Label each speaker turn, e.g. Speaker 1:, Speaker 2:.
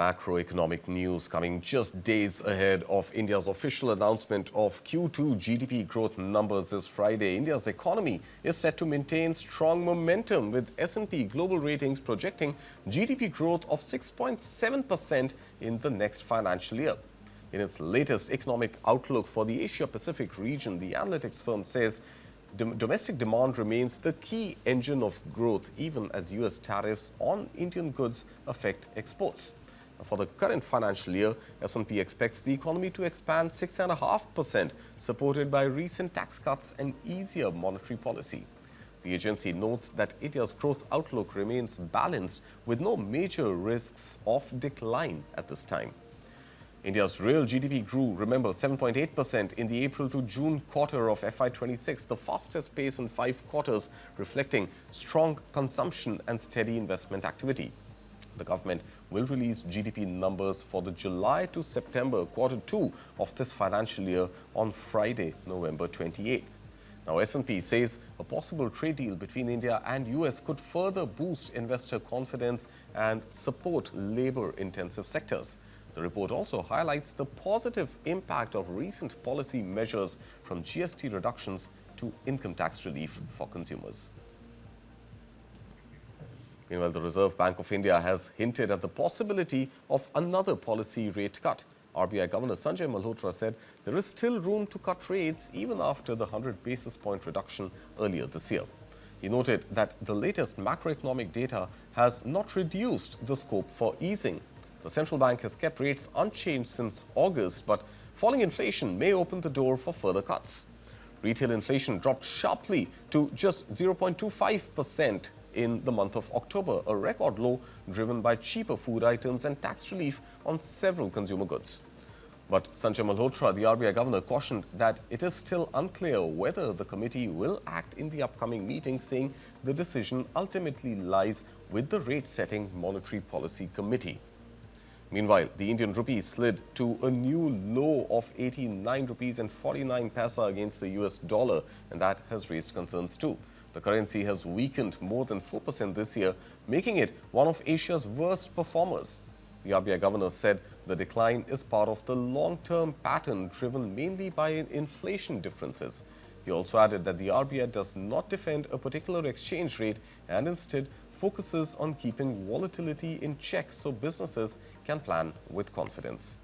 Speaker 1: Macroeconomic news coming just days ahead of India's official announcement of Q2 GDP growth numbers this Friday. India's economy is set to maintain strong momentum, with S&P Global Ratings projecting GDP growth of 6.7% in the next financial year. In its latest economic outlook for the Asia-Pacific region, the analytics firm says domestic demand remains the key engine of growth, even as U.S. tariffs on Indian goods affect exports. For the current financial year, S&P expects the economy to expand 6.5%, supported by recent tax cuts and easier monetary policy. The agency notes that India's growth outlook remains balanced, with no major risks of decline at this time. India's real GDP grew, remember, 7.8% in the April to June quarter of FY26, the fastest pace in 5 quarters, reflecting strong consumption and steady investment activity. The government will release GDP numbers for the July to September quarter 2 of this financial year on Friday, November 28th. Now, S&P says a possible trade deal between India and US could further boost investor confidence and support labor-intensive sectors. The report also highlights the positive impact of recent policy measures, from GST reductions to income tax relief for consumers. Meanwhile, the Reserve Bank of India has hinted at the possibility of another policy rate cut. RBI Governor Sanjay Malhotra said there is still room to cut rates even after the 100 basis point reduction earlier this year. He noted that the latest macroeconomic data has not reduced the scope for easing. The central bank has kept rates unchanged since August, but falling inflation may open the door for further cuts. Retail inflation dropped sharply to just 0.25% in the month of October, a record low driven by cheaper food items and tax relief on several consumer goods. But Sanjay Malhotra, the RBI governor, cautioned that it is still unclear whether the committee will act in the upcoming meeting, saying the decision ultimately lies with the rate-setting Monetary Policy Committee. Meanwhile, the Indian rupee slid to a new low of 89 rupees and 49 paisa against the US dollar, and that has raised concerns too. The currency has weakened more than 4% this year, making it one of Asia's worst performers. The RBI governor said the decline is part of the long-term pattern driven mainly by inflation differences. He also added that the RBI does not defend a particular exchange rate and instead focuses on keeping volatility in check so businesses can plan with confidence.